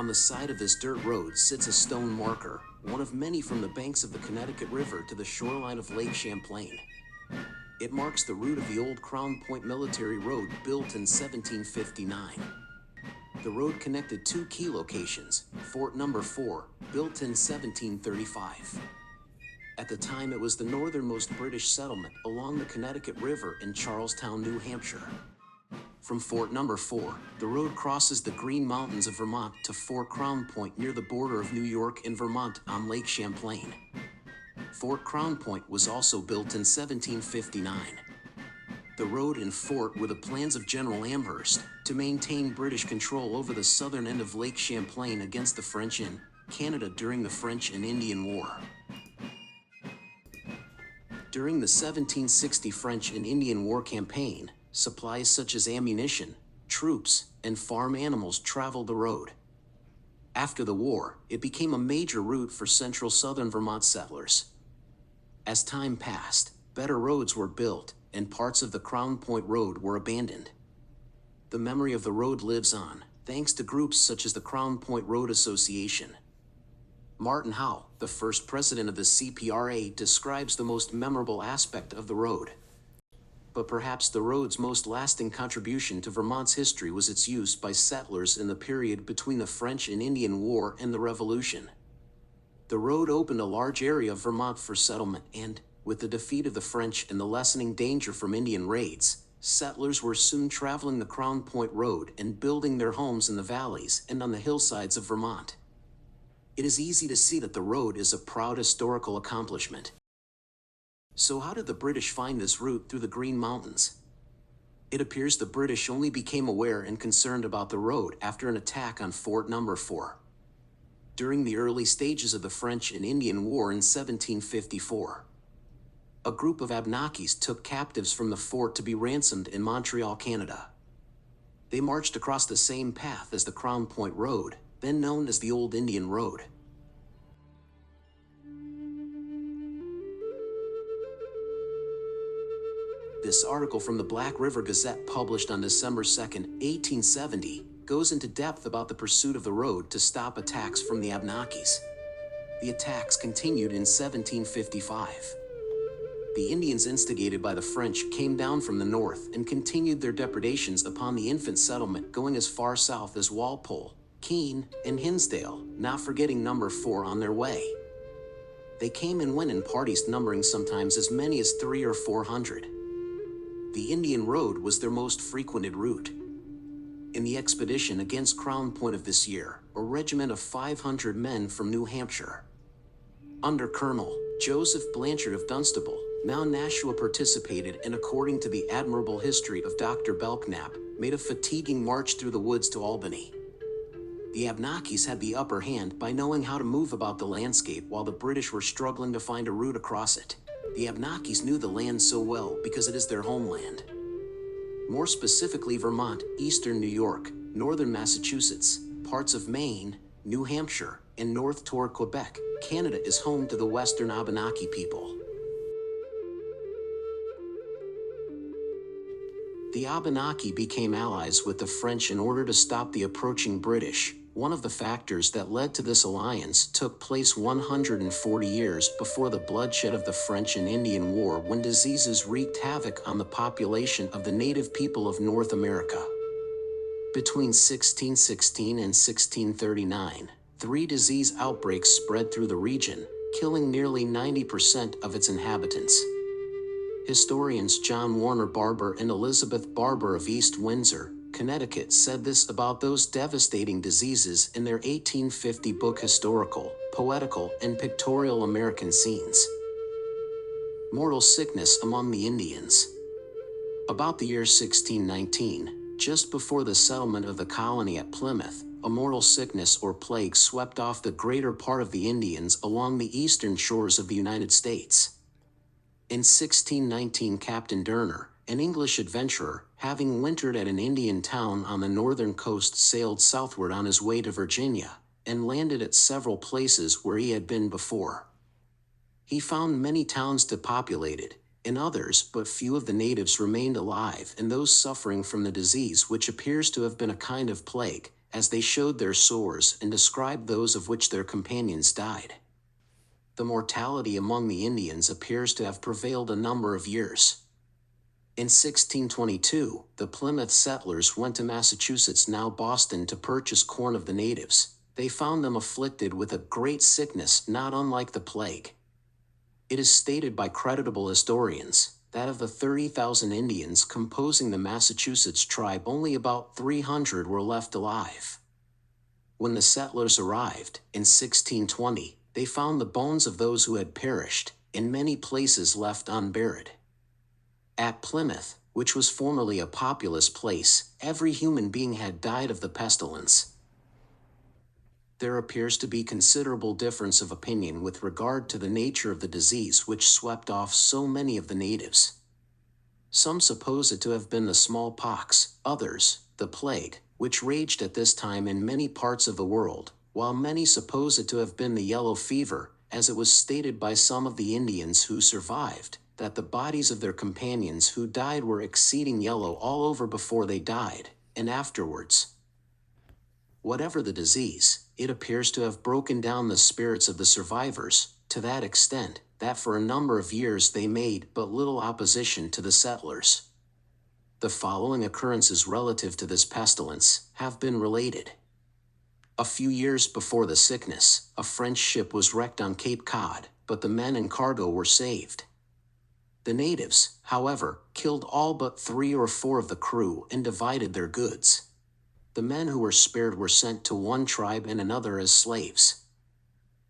On the side of this dirt road sits a stone marker, one of many from the banks of the Connecticut River to the shoreline of Lake Champlain. It marks the route of the old Crown Point Military Road built in 1759. The road connected two key locations, Fort No. 4, built in 1735. At the time, it was the northernmost British settlement along the Connecticut River in Charlestown, New Hampshire. From Fort No. 4, the road crosses the Green Mountains of Vermont to Fort Crown Point near the border of New York and Vermont on Lake Champlain. Fort Crown Point was also built in 1759. The road and fort were the plans of General Amherst to maintain British control over the southern end of Lake Champlain against the French in Canada during the French and Indian War. During the 1760 French and Indian War campaign, supplies such as ammunition, troops, and farm animals traveled the road. After the war, it became a major route for central southern Vermont settlers. As time passed, better roads were built, and parts of the Crown Point Road were abandoned. The memory of the road lives on, thanks to groups such as the Crown Point Road Association. Martin Howe, the first president of the CPRA, describes the most memorable aspect of the road. But perhaps the road's most lasting contribution to Vermont's history was its use by settlers in the period between the French and Indian War and the Revolution. The road opened a large area of Vermont for settlement and, with the defeat of the French and the lessening danger from Indian raids, settlers were soon traveling the Crown Point Road and building their homes in the valleys and on the hillsides of Vermont. It is easy to see that the road is a proud historical accomplishment. So how did the British find this route through the Green Mountains? It appears the British only became aware and concerned about the road after an attack on Fort No. 4. During the early stages of the French and Indian War in 1754. A group of Abenakis took captives from the fort to be ransomed in Montreal, Canada. They marched across the same path as the Crown Point Road, then known as the Old Indian Road. This article from the Black River Gazette, published on December 2, 1870, goes into depth about the pursuit of the road to stop attacks from the Abenakis. The attacks continued in 1755. The Indians, instigated by the French, came down from the north and continued their depredations upon the infant settlement, going as far south as Walpole, Keene, and Hinsdale, not forgetting No. 4 on their way. They came and went in parties numbering sometimes as many as 300 or 400. The Indian Road was their most frequented route. In the expedition against Crown Point of this year, a regiment of 500 men from New Hampshire, under Colonel Joseph Blanchard of Dunstable, now Nashua, participated and, according to the admirable history of Dr. Belknap, made a fatiguing march through the woods to Albany. The Abenakis had the upper hand by knowing how to move about the landscape while the British were struggling to find a route across it. The Abenakis knew the land so well because it is their homeland. More specifically, Vermont, eastern New York, northern Massachusetts, parts of Maine, New Hampshire, and north toward Quebec, Canada is home to the Western Abenaki people. The Abenaki became allies with the French in order to stop the approaching British. One of the factors that led to this alliance took place 140 years before the bloodshed of the French and Indian War, when diseases wreaked havoc on the population of the native people of North America. Between 1616 and 1639, 3 disease outbreaks spread through the region, killing nearly 90% of its inhabitants. Historians John Warner Barber and Elizabeth Barber of East Windsor, Connecticut, said this about those devastating diseases in their 1850 book Historical, Poetical, and Pictorial American Scenes. Mortal sickness among the Indians. About the year 1619, just before the settlement of the colony at Plymouth, a mortal sickness or plague swept off the greater part of the Indians along the eastern shores of the United States. In 1619, Captain Durner, an English adventurer, having wintered at an Indian town on the northern coast, sailed southward on his way to Virginia, and landed at several places where he had been before. He found many towns depopulated, and others but few of the natives remained alive, and those suffering from the disease, which appears to have been a kind of plague, as they showed their sores and described those of which their companions died. The mortality among the Indians appears to have prevailed a number of years. In 1622, the Plymouth settlers went to Massachusetts, now Boston, to purchase corn of the natives. They found them afflicted with a great sickness not unlike the plague. It is stated by creditable historians that of the 30,000 Indians composing the Massachusetts tribe, only about 300 were left alive. When the settlers arrived, in 1620, they found the bones of those who had perished, in many places left unburied. At Plymouth, which was formerly a populous place, every human being had died of the pestilence. There appears to be considerable difference of opinion with regard to the nature of the disease which swept off so many of the natives. Some suppose it to have been the smallpox, others, the plague, which raged at this time in many parts of the world, while many suppose it to have been the yellow fever, as it was stated by some of the Indians who survived, that the bodies of their companions who died were exceeding yellow all over before they died, and afterwards. Whatever the disease, it appears to have broken down the spirits of the survivors, to that extent, that for a number of years they made but little opposition to the settlers. The following occurrences relative to this pestilence have been related. A few years before the sickness, a French ship was wrecked on Cape Cod, but the men and cargo were saved. The natives, however, killed all but 3 or 4 of the crew and divided their goods. The men who were spared were sent to one tribe and another as slaves.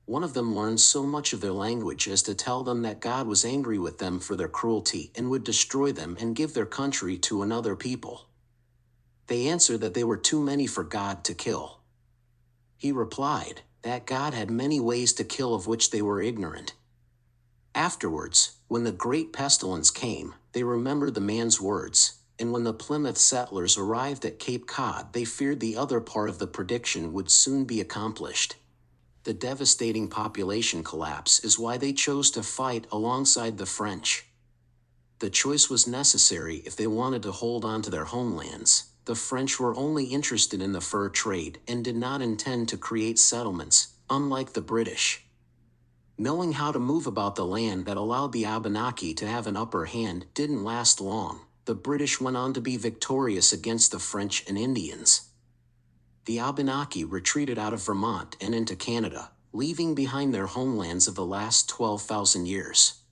One of them learned so much of their language as to tell them that God was angry with them for their cruelty and would destroy them and give their country to another people. They answered that they were too many for God to kill. He replied that God had many ways to kill of which they were ignorant. Afterwards, when the great pestilence came, they remembered the man's words, and when the Plymouth settlers arrived at Cape Cod, they feared the other part of the prediction would soon be accomplished. The devastating population collapse is why they chose to fight alongside the French. The choice was necessary if they wanted to hold on to their homelands. The French were only interested in the fur trade and did not intend to create settlements, unlike the British. Knowing how to move about the land that allowed the Abenaki to have an upper hand didn't last long. The British went on to be victorious against the French and Indians. The Abenaki retreated out of Vermont and into Canada, leaving behind their homelands of the last 12,000 years,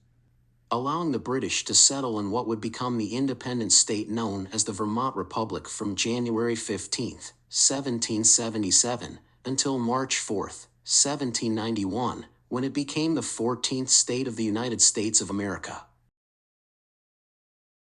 allowing the British to settle in what would become the independent state known as the Vermont Republic from January 15, 1777, until March 4, 1791, when it became the 14th state of the United States of America.